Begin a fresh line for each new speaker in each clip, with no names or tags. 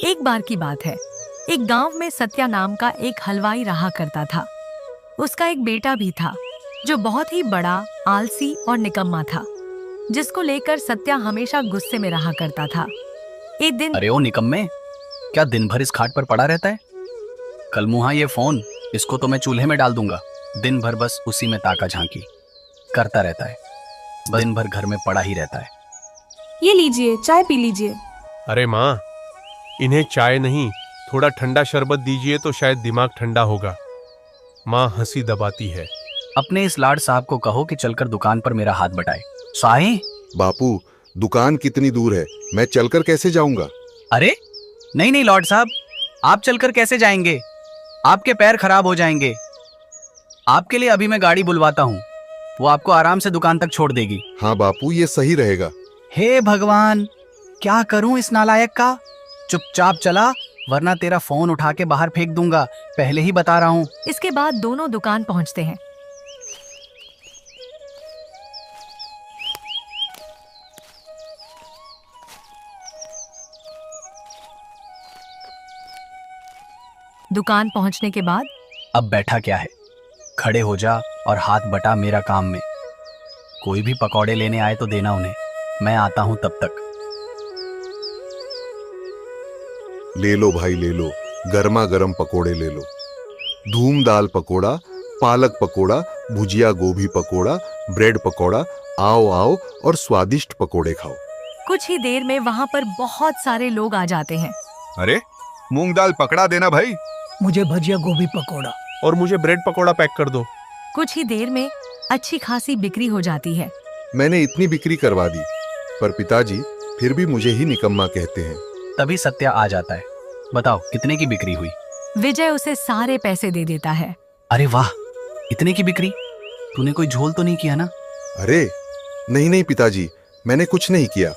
एक बार की बात है, एक गांव में सत्या नाम का एक हलवाई रहा करता था। उसका एक बेटा भी था जो बहुत ही बड़ा, आलसी और निकम्मा था, जिसको लेकर सत्या हमेशा गुस्से में रहा करता था। एक दिन
अरे ओ निकम्मे, क्या दिन भर इस खाट पर पड़ा रहता है? कल मुहा ये फोन, इसको तो मैं चूल्हे में डाल दूंगा। दिन भर बस उसी में ताका झांकी करता रहता है, दिन भर घर में पड़ा ही रहता है।
ये लीजिए, चाय पी लीजिए।
अरे माँ, इन्हें चाय नहीं, थोड़ा ठंडा शरबत दीजिए तो शायद दिमाग ठंडा होगा। माँ हंसी दबाती है।
अपने इस लाड साहब को कहो कि चलकर दुकान पर मेरा हाथ बटाए। साईं,
बापू, दुकान कितनी दूर है, मैं चलकर कैसे जाऊंगा?
अरे नहीं नहीं लॉर्ड साहब, आप चलकर कैसे जाएंगे? आपके पैर खराब हो जाएंगे। आपके लिए अभी मैं गाड़ी बुलवाता हूँ, वो आपको आराम से दुकान तक छोड़ देगी।
हाँ बापू, ये सही रहेगा।
हे भगवान, क्या करूं इस नालायक का? चुपचाप चला, वरना तेरा फोन उठा के बाहर फेंक दूंगा, पहले ही बता रहा हूँ।
इसके बाद दोनों दुकान पहुंचते हैं। दुकान पहुंचने के बाद
अब बैठा क्या है, खड़े हो जा और हाथ बटा मेरा काम में। कोई भी पकौड़े लेने आए तो देना उन्हें, मैं आता हूं तब तक।
ले लो भाई, ले लो, गर्मा गर्म पकोड़े ले लो। धूम दाल पकोड़ा, पालक पकोड़ा, भुजिया गोभी पकोड़ा, ब्रेड पकोड़ा, आओ आओ और स्वादिष्ट पकोड़े खाओ।
कुछ ही देर में वहां पर बहुत सारे लोग आ जाते हैं।
अरे मूंग दाल पकड़ा देना भाई।
मुझे भजिया गोभी पकोड़ा।
और मुझे ब्रेड पकोड़ा पैक कर दो।
कुछ ही देर में अच्छी खासी बिक्री हो जाती है।
मैंने इतनी बिक्री करवा दी, पर पिताजी फिर भी मुझे ही निकम्मा कहते हैं।
तभी सत्या आ जाता है। बताओ कितने की बिक्री हुई?
विजय उसे सारे पैसे दे देता है।
अरे वाह, इतने की बिक्री? तूने कोई झोल तो नहीं किया ना?
अरे नहीं नहीं पिताजी, मैंने कुछ नहीं किया।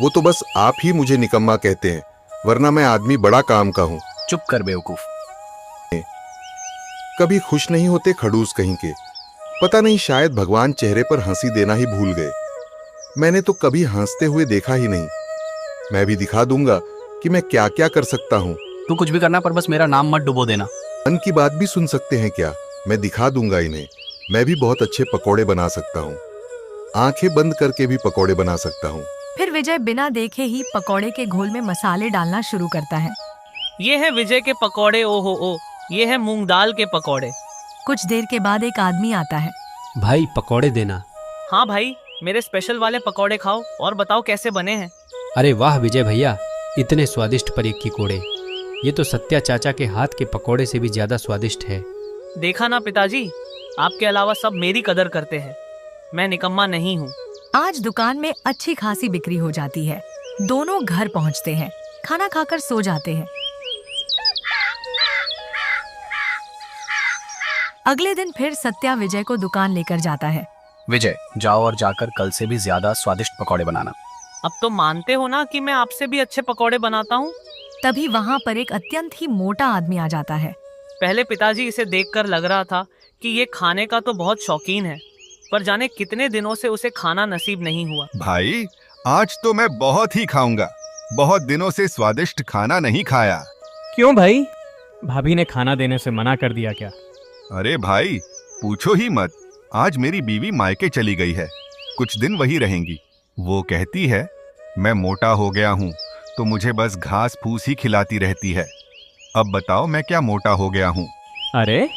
वो तो बस आप ही मुझे निकम्मा कहते हैं, वरना मैं आदमी बड़ा काम का हूँ।
चुप कर बेवकूफ।
कभी खुश नहीं होते खड़ूस कहीं के। पता नहीं, शायद भगवान चेहरे पर हंसी देना ही भूल गए। मैंने तो कभी हंसते हुए देखा ही नहीं। मैं भी दिखा दूंगा कि मैं क्या क्या कर सकता हूँ।
तू कुछ भी करना, पर बस मेरा नाम मत डुबो देना।
मन की बात भी सुन सकते हैं क्या? मैं दिखा दूंगा इन्हें। मैं भी बहुत अच्छे पकोड़े बना सकता हूँ, आंखें बंद करके भी पकोड़े बना सकता हूँ।
फिर विजय बिना देखे ही पकौड़े के घोल में मसाले डालना शुरू करता है।
ये है विजय के पकौड़े। ओ हो ओ, ये है मूंग दाल के पकौड़े।
कुछ देर के बाद एक आदमी आता है।
भाई पकौड़े देना।
हाँ भाई, मेरे स्पेशल वाले पकौड़े खाओ और बताओ कैसे बने हैं।
अरे वाह विजय भैया, इतने स्वादिष्ट परीक की कोड़े। ये तो सत्या चाचा के हाथ के पकौड़े से भी ज्यादा स्वादिष्ट है।
देखा ना पिताजी, आपके अलावा सब मेरी कदर करते हैं। मैं निकम्मा नहीं हूँ।
आज दुकान में अच्छी खासी बिक्री हो जाती है। दोनों घर पहुंचते हैं, खाना खाकर सो जाते हैं। अगले दिन फिर सत्या विजय को दुकान लेकर जाता है।
विजय, जाओ और जाकर कल से भी ज्यादा स्वादिष्ट पकौड़े बनाना।
अब तो मानते हो ना कि मैं आपसे भी अच्छे पकौड़े बनाता हूँ।
तभी वहाँ पर एक अत्यंत ही मोटा आदमी आ जाता है।
पहले पिताजी इसे देखकर लग रहा था कि ये खाने का तो बहुत शौकीन है, पर जाने कितने दिनों से उसे खाना नसीब नहीं हुआ।
भाई आज तो मैं बहुत ही खाऊंगा। बहुत दिनों से स्वादिष्ट खाना नहीं खाया।
क्यों भाई, भाभी ने खाना देने से मना कर दिया क्या?
अरे भाई पूछो ही मत, आज मेरी बीवी मायके चली गई है, कुछ दिन वही रहेंगी। वो कहती है मैं मोटा हो गया हूँ तो मुझे बस घास फूस ही खिलाती रहती है। अब बताओ मैं क्या मोटा हो गया हूँ?
अरे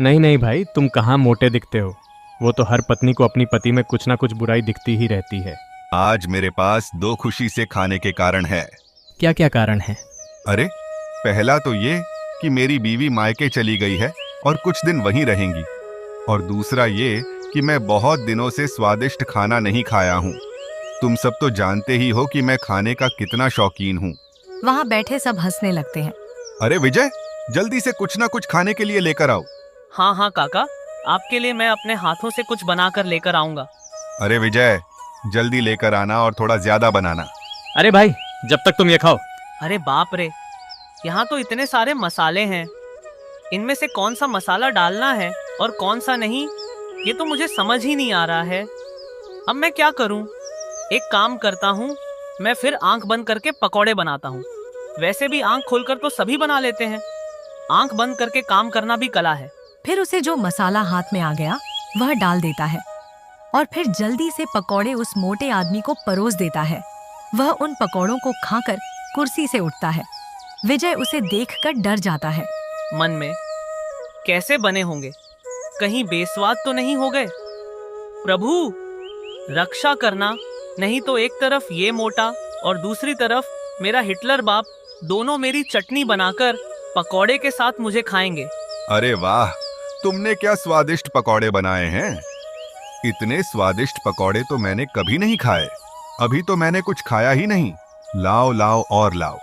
नहीं नहीं भाई, तुम कहाँ मोटे दिखते हो। वो तो हर पत्नी को अपनी पति में कुछ ना कुछ बुराई दिखती ही रहती है।
आज मेरे पास दो खुशी से खाने के कारण है।
क्या क्या कारण है?
अरे पहला तो ये कि मेरी बीवी मायके चली गई है और कुछ दिन वहीं रहेंगी, और दूसरा ये कि मैं बहुत दिनों से स्वादिष्ट खाना नहीं खाया हूँ। तुम सब तो जानते ही हो कि मैं खाने का कितना शौकीन हूँ।
वहाँ बैठे सब हंसने लगते हैं।
अरे विजय, जल्दी से कुछ ना कुछ खाने के लिए लेकर आओ।
हाँ हाँ काका, आपके लिए मैं अपने हाथों से कुछ बनाकर लेकर आऊंगा।
अरे विजय, जल्दी लेकर आना और थोड़ा ज्यादा बनाना।
अरे भाई, जब तक तुम ये खाओ।
अरे बाप रे, यहाँ तो इतने सारे मसाले हैं, इनमें से कौन सा मसाला डालना है और कौन सा नहीं, ये तो मुझे समझ ही नहीं आ रहा है। अब मैं क्या करूं? एक काम करता हूं, मैं फिर आंख बंद करके पकौड़े बनाता हूं। वैसे भी आंख खोलकर तो सभी बना लेते हैं, आंख बंद करके काम करना भी कला है।
फिर उसे जो मसाला हाथ में आ गया वह डाल देता है और फिर जल्दी से पकौड़े उस मोटे आदमी को परोस देता है। वह उन पकौड़ों को खाकर कुर्सी से उठता है। विजय उसे देखकर डर जाता है।
मन में, कैसे बने होंगे, कहीं बेस्वाद तो नहीं हो गए? प्रभु, रक्षा करना, नहीं तो एक तरफ ये मोटा और दूसरी तरफ मेरा हिटलर बाप दोनों मेरी चटनी बनाकर पकौड़े के साथ मुझे खाएंगे।
अरे वाह, तुमने क्या स्वादिष्ट पकौड़े बनाए हैं। इतने स्वादिष्ट पकौड़े तो मैंने कभी नहीं खाए। अभी तो मैंने कुछ खाया ही नहीं। लाओ लाओ और लाओ,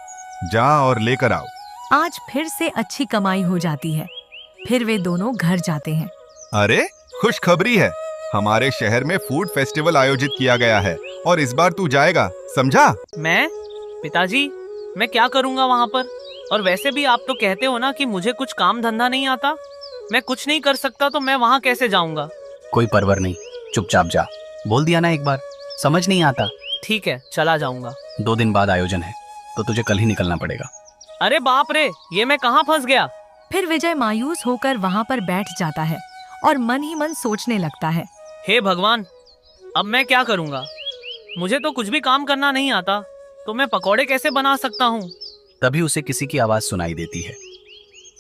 जा और लेकर आओ।
आज फिर से अच्छी कमाई हो जाती है। फिर वे दोनों घर जाते हैं।
अरे, खुशखबरी है, हमारे शहर में फूड फेस्टिवल आयोजित किया गया है और इस बार तू जाएगा, समझा?
मैं? पिताजी, मैं क्या करूंगा वहां पर? और वैसे भी आप तो कहते हो ना कि मुझे कुछ काम धंधा नहीं आता, मैं कुछ नहीं कर सकता, तो मैं वहां कैसे जाऊंगा?
कोई परवर नहीं, चुपचाप जा। बोल दिया ना एक बार, समझ नहीं आता।
ठीक है, चला जाऊंगा।
2 दिन बाद आयोजन है, तो तुझे कल ही निकलना पड़ेगा।
अरे बाप रे, ये मैं कहाँ फंस गया?
फिर विजय मायूस होकर वहां पर बैठ जाता है और मन ही मन सोचने लगता है,
हे भगवान, अब मैं क्या करूंगा? मुझे तो कुछ भी काम करना नहीं आता, तो मैं पकौड़े कैसे बना सकता हूँ?
तभी उसे किसी की आवाज सुनाई देती है।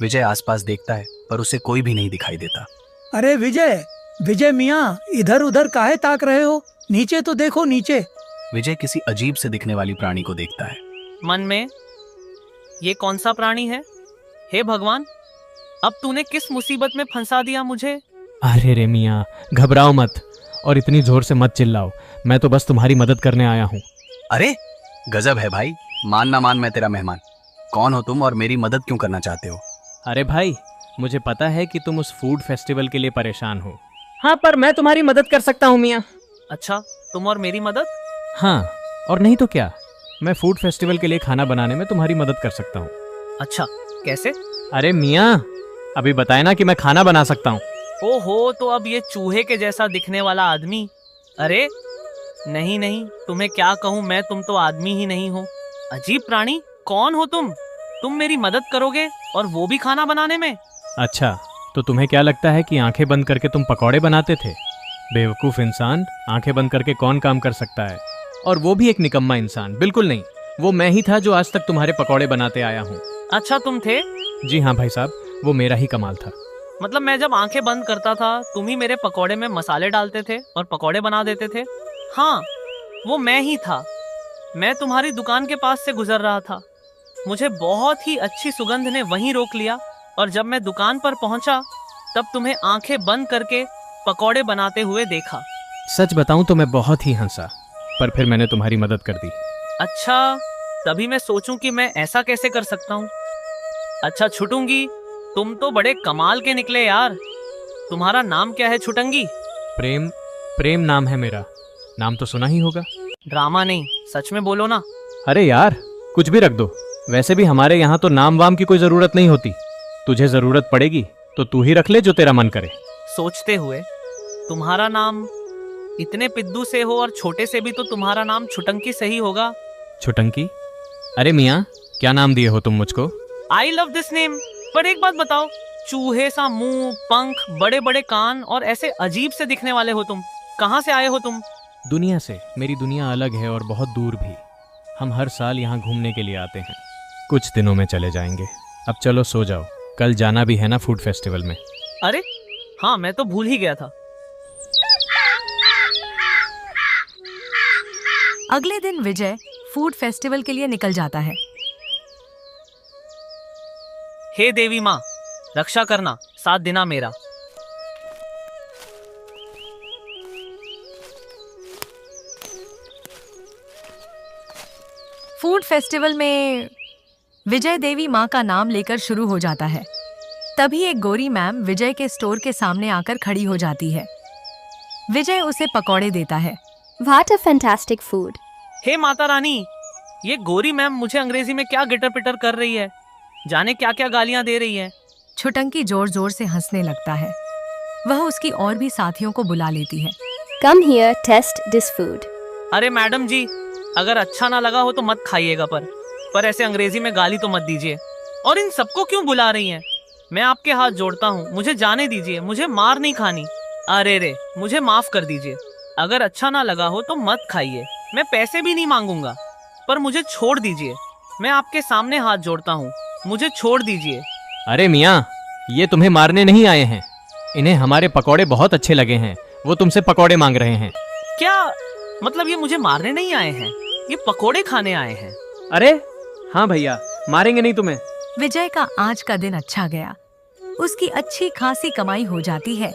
विजय आसपास देखता है, पर उसे कोई भी नहीं दिखाई देता।
अरे विजय, विजय मियाँ, इधर उधर काहे ताक रहे हो? नीचे तो देखो, नीचे।
विजय किसी अजीब से दिखने वाली प्राणी को देखता है।
मन में, ये कौन सा प्राणी है? हे भगवान, अब तूने किस मुसीबत में फंसा दिया मुझे?
अरे रे मियाँ, घबराओ मत और इतनी जोर से मत चिल्लाओ। मैं तो बस तुम्हारी मदद करने आया हूँ।
अरे गजब है भाई, मान ना मान मैं तेरा मेहमान। कौन हो तुम और मेरी मदद क्यों करना चाहते हो?
अरे भाई, मुझे पता है कि तुम उस फूड फेस्टिवल के लिए परेशान हो। हाँ, पर मैं तुम्हारी मदद कर सकता हूँ मियाँ।
अच्छा, तुम और मेरी मदद?
हाँ, और नहीं तो क्या, मैं फूड फेस्टिवल के लिए खाना बनाने में तुम्हारी मदद कर सकता हूँ।
अच्छा, कैसे?
अरे मियाँ, अभी बताया ना कि मैं खाना बना सकता हूँ।
ओहो, तो अब ये चूहे के जैसा दिखने वाला आदमी। अरे नहीं नहीं, तुम्हें क्या कहूँ मैं, तुम तो आदमी ही नहीं हो, अजीब प्राणी। कौन हो तुम? तुम मेरी मदद करोगे और वो भी खाना बनाने में?
अच्छा, तो तुम्हें क्या लगता है कि आंखें बंद करके तुम पकौड़े बनाते थे? बेवकूफ़ इंसान, आंखें बंद करके कौन काम कर सकता है? और वो भी एक निकम्मा इंसान। बिल्कुल नहीं, वो मैं ही था जो आज तक तुम्हारे पकौड़े बनाते आया हूँ।
अच्छा, तुम थे?
जी हाँ भाई साहब, वो मेरा ही कमाल था।
मतलब मैं जब आंखें बंद करता था, तुम ही मेरे पकौड़े में मसाले डालते थे और पकौड़े बना देते थे? हाँ, वो मैं ही था। मैं तुम्हारी दुकान के पास से गुजर रहा था, मुझे बहुत ही अच्छी सुगंध ने वहीं रोक लिया, और जब मैं दुकान पर पहुंचा तब तुम्हें आंखें बंद करके पकौड़े बनाते हुए देखा।
सच बताऊं तो मैं बहुत ही हंसा, पर फिर मैंने तुम्हारी मदद कर दी।
अच्छा, तभी मैं सोचूं कि मैं ऐसा कैसे कर सकता हूँ। अच्छा छुटूंगी, तुम तो बड़े कमाल के निकले यार। तुम्हारा नाम क्या है छुटंगी?
प्रेम नाम है मेरा। नाम तो सुना ही होगा।
ड्रामा नहीं, सच में बोलो ना।
अरे यार, कुछ भी रख दो। वैसे भी हमारे यहाँ तो नाम वाम की कोई जरूरत नहीं होती। तुझे जरूरत पड़ेगी तो तू ही रख ले जो तेरा मन करे।
सोचते हुए, तुम्हारा नाम इतने पिद्दू से हो और छोटे से भी, तो तुम्हारा नाम छुटंकी सही होगा।
छुटंकी? अरे मियाँ, क्या नाम दिए हो तुम मुझको?
I love this name. पर एक बात बताओ, चूहे सा मुंह, पंख, बड़े बड़े कान और ऐसे अजीब से दिखने वाले हो तुम, कहाँ से आए हो तुम?
दुनिया से। मेरी दुनिया अलग है और बहुत दूर भी। हम हर साल यहाँ घूमने के लिए आते हैं। कुछ दिनों में चले जाएंगे। अब चलो सो जाओ, कल जाना भी है ना फूड फेस्टिवल में।
अरे हाँ, मैं तो भूल ही गया था।
अगले दिन विजय फूड फेस्टिवल के लिए निकल जाता है।
हे देवी माँ, रक्षा करना, साथ देना मेरा।
फूड फेस्टिवल में विजय देवी माँ का नाम लेकर शुरू हो जाता है। तभी एक गोरी मैम विजय के स्टोर के सामने आकर खड़ी हो जाती है। विजय उसे पकौड़े देता है।
What a fantastic food!
हे माता रानी, ये गोरी मैम मुझे अंग्रेजी में क्या गिटर पिटर कर रही है, जाने क्या क्या गालियां दे रही है।
छुटंकी जोर जोर से हंसने लगता है। वह उसकी और भी साथियों को बुला लेती है।
Come here, test this food.
अरे मैडम जी, अगर अच्छा ना लगा हो तो मत खाइएगा, पर पर ऐसे अंग्रेजी में गाली तो मत दीजिए। और इन सबको क्यों बुला रही हैं? मैं आपके हाथ जोड़ता हूँ, मुझे जाने दीजिए, मुझे मार नहीं खानी। अरे रे, मुझे माफ कर दीजिए। अगर अच्छा ना लगा हो तो मत खाइए, मैं पैसे भी नहीं मांगूंगा, पर मुझे छोड़ दीजिए। मैं आपके सामने हाथ जोड़ता हूँ, मुझे छोड़ दीजिए।
अरे मियाँ, ये तुम्हें मारने नहीं आए हैं, इन्हें हमारे पकौड़े बहुत अच्छे लगे हैं, वो तुमसे पकौड़े मांग रहे हैं।
क्या मतलब ये मुझे मारने नहीं आए हैं, ये पकोड़े खाने आए हैं?
अरे हाँ भैया, मारेंगे नहीं तुम्हें।
विजय का आज का दिन अच्छा गया, उसकी अच्छी खासी कमाई हो जाती है।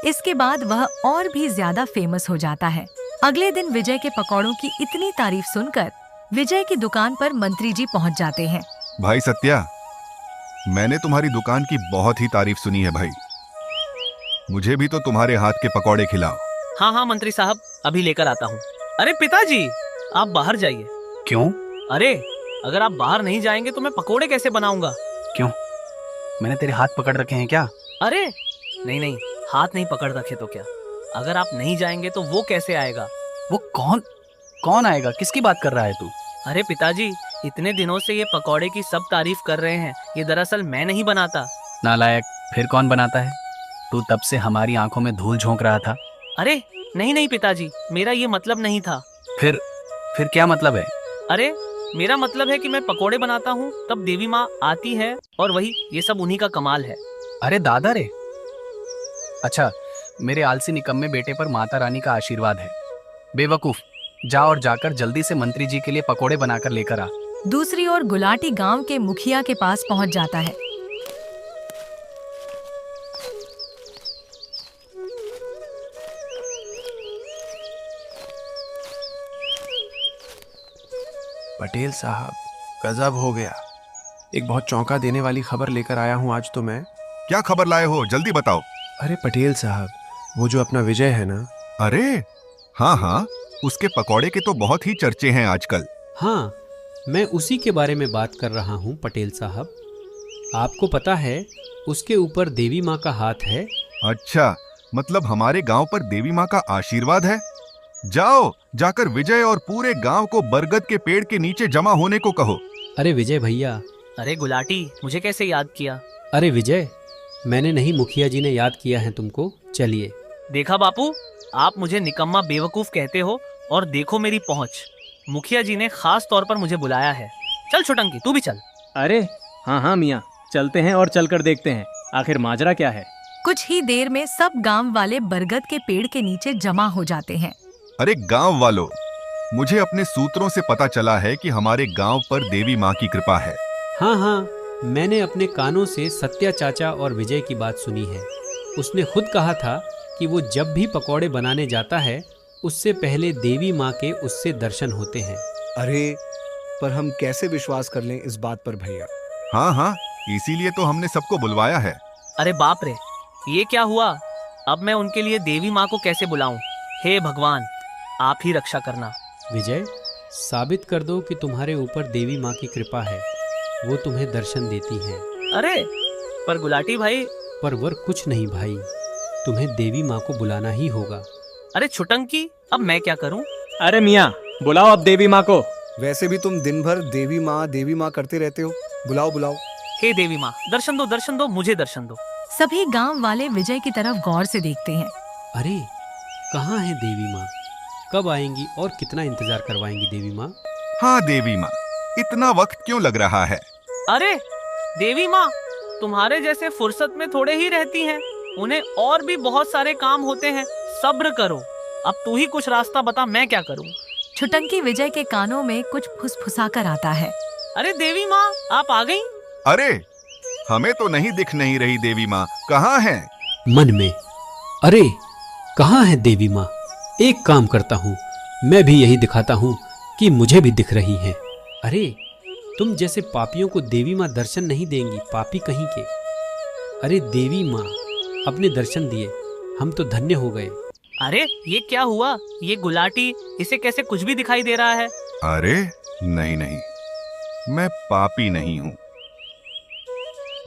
इसके बाद वह और भी ज्यादा फेमस हो जाता है। अगले दिन विजय के पकौड़ों की इतनी तारीफ सुनकर विजय की दुकान पर मंत्री जी पहुंच जाते हैं।
भाई सत्या, मैंने तुम्हारी दुकान की बहुत ही तारीफ सुनी है भाई, मुझे भी तो तुम्हारे हाथ के पकौड़े खिलाओ।
हाँ हाँ मंत्री साहब, अभी लेकर आता हूँ। अरे पिताजी, आप बाहर जाइए।
क्यों?
अरे अगर आप बाहर नहीं जाएंगे तो मैं पकोड़े कैसे बनाऊंगा?
क्यों, मैंने तेरे हाथ पकड़ रखे हैं क्या?
अरे नहीं नहीं, हाथ नहीं पकड़ रखे तो क्या, अगर आप नहीं जाएंगे तो वो कैसे आएगा?
वो कौन आएगा? किसकी बात कर रहा है तू?
अरे पिताजी, इतने दिनों से ये पकोड़े की सब तारीफ कर रहे हैं, ये दरअसल मैं नहीं बनाता।
नालायक, फिर कौन बनाता है? तू तब से हमारी आंखों में धूल झोंक रहा था।
अरे नहीं नहीं पिताजी, मेरा ये मतलब नहीं था।
फिर क्या मतलब है?
अरे मेरा मतलब है कि मैं पकोड़े बनाता हूँ तब देवी माँ आती है, और वही ये सब उन्हीं का कमाल है।
अरे दादा रे, अच्छा, मेरे आलसी निकम्मे बेटे पर माता रानी का आशीर्वाद है। बेवकूफ, जा और जाकर जल्दी से मंत्री जी के लिए पकोड़े बनाकर लेकर आ।
दूसरी ओर गुलाटी गांव के मुखिया के पास पहुंच जाता है।
पटेल साहब, गजब हो गया। एक बहुत चौंका देने वाली खबर लेकर आया हूँ आज तो मैं।
क्या खबर लाए हो, जल्दी बताओ।
अरे पटेल साहब, वो जो अपना विजय है ना।
अरे हाँ हाँ, उसके पकौड़े के तो बहुत ही चर्चे हैं आजकल।
हाँ, मैं उसी के बारे में बात कर रहा हूँ पटेल साहब। आपको पता है उसके ऊपर देवी माँ का हाथ है।
अच्छा, मतलब हमारे गांव पर देवी माँ का आशीर्वाद है। जाओ, जाकर विजय और पूरे गांव को बरगद के पेड़ के नीचे जमा होने को कहो।
अरे विजय भैया।
अरे गुलाटी, मुझे कैसे याद किया?
अरे विजय, मैंने नहीं, मुखिया जी ने याद किया है तुमको। चलिए।
देखा बापू, आप मुझे निकम्मा बेवकूफ कहते हो, और देखो मेरी पहुंच। मुखिया जी ने खास तौर पर मुझे बुलाया है। चल छोटंकी, तू भी चल।
अरे हाँ हाँ मियाँ, चलते हैं और चलकर देखते हैं आखिर माजरा क्या है।
कुछ ही देर में सब गांव वाले बरगद के पेड़ के नीचे जमा हो जाते हैं।
अरे गांव वालों, मुझे अपने सूत्रों से पता चला है कि हमारे गांव पर देवी माँ की कृपा है।
हाँ हाँ, मैंने अपने कानों से सत्या चाचा और विजय की बात सुनी है। उसने खुद कहा था कि वो जब भी पकौड़े बनाने जाता है उससे पहले देवी माँ के उससे दर्शन होते हैं।
अरे पर हम कैसे विश्वास कर लें इस बात पर भैया?
हाँ हाँ, इसीलिए तो हमने सबको बुलवाया है।
अरे बाप रे, ये क्या हुआ? अब मैं उनके लिए देवी माँ को कैसे बुलाऊं? हे भगवान, आप ही रक्षा करना।
विजय, साबित कर दो कि तुम्हारे ऊपर देवी माँ की कृपा है, वो तुम्हें दर्शन देती है।
अरे पर गुलाटी भाई।
पर वर कुछ नहीं भाई, तुम्हें देवी माँ को बुलाना ही होगा।
अरे छुटंकी, अब मैं क्या करूं?
अरे मियाँ, बुलाओ अब देवी माँ को।
वैसे भी तुम दिन भर देवी माँ करते रहते हो, बुलाओ बुलाओ।
हे देवी माँ, दर्शन दो, मुझे दर्शन दो।
सभी गांव वाले विजय की तरफ गौर से देखते हैं।
अरे कहाँ है देवी माँ? कब आएंगी और कितना इंतजार करवाएंगी देवी माँ?
हाँ देवी माँ, इतना वक्त क्यों लग रहा है?
अरे देवी माँ, तुम्हारे जैसे फुर्सत में थोड़े ही रहती हैं, उन्हें और भी बहुत सारे काम होते हैं। सब्र करो, अब तू ही कुछ रास्ता बता, मैं क्या करूं?
छुटंकी विजय के कानों में कुछ फुसफुसा कर आता है।
अरे देवी माँ, आप आ गई?
अरे हमें तो नहीं दिख नहीं रही देवी माँ, कहाँ है?
मन में, अरे कहाँ है देवी माँ? एक काम करता हूँ, मैं भी यही दिखाता हूँ कि मुझे भी दिख रही है। अरे तुम जैसे पापियों को देवी माँ दर्शन नहीं देंगी, पापी कहीं के। अरे देवी माँ, अपने दर्शन दिए, हम तो धन्य हो गए।
अरे ये क्या हुआ? ये गुलाटी, इसे कैसे कुछ भी दिखाई दे रहा है?
अरे नहीं नहीं, मैं पापी नहीं हूँ,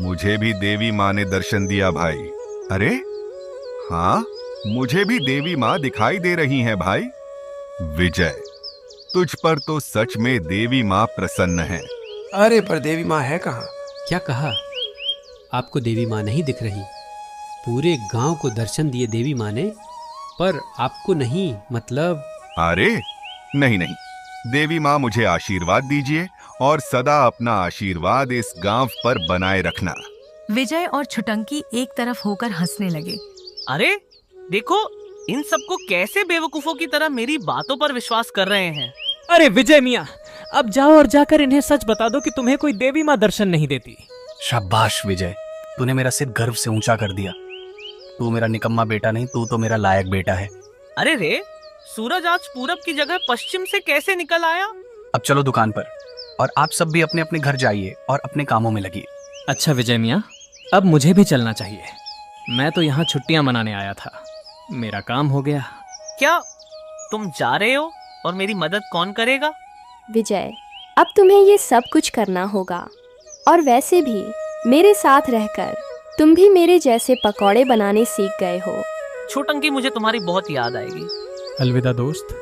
मुझे भी देवी माँ ने दर्शन दिया भाई। अरे हाँ, मुझे भी देवी माँ दिखाई दे रही हैं भाई। विजय, तुझ पर तो सच में देवी माँ प्रसन्न है।
अरे पर देवी माँ है कहाँ?
क्या कहा? आपको देवी माँ नहीं दिख रही? पूरे गांव को दर्शन दिए देवी माँ ने, पर आपको नहीं, मतलब।
अरे नहीं नहीं, देवी माँ मुझे आशीर्वाद दीजिए और सदा अपना आशीर्वाद इस गांव पर बनाए रखना।
विजय और छुटंकी एक तरफ होकर हंसने लगे।
अरे देखो, इन सबको कैसे बेवकूफों की तरह मेरी बातों पर विश्वास कर रहे हैं।
अरे विजय मियाँ, अब जाओ और जाकर इन्हें सच बता दो कि तुम्हें कोई देवी माँ दर्शन नहीं देती।
शाबाश विजय, तूने मेरा सिर गर्व से ऊंचा कर दिया। तू मेरा निकम्मा बेटा नहीं, तू तो मेरा लायक बेटा है।
अरे रे, सूरज आज पूरब की जगह पश्चिम से कैसे निकल आया?
अब चलो दुकान पर, और आप सब भी अपने अपने घर जाइए और अपने कामों में लगिए।
अच्छा विजय मियाँ, अब मुझे भी चलना चाहिए। मैं तो यहाँ छुट्टियाँ मनाने आया था, मेरा काम हो गया।
क्या तुम जा रहे हो और मेरी मदद कौन करेगा?
विजय, अब तुम्हें ये सब कुछ करना होगा, और वैसे भी मेरे साथ रहकर तुम भी मेरे जैसे पकौड़े बनाने सीख गए हो।
छुटंकी, मुझे तुम्हारी बहुत याद आएगी।
अलविदा दोस्त।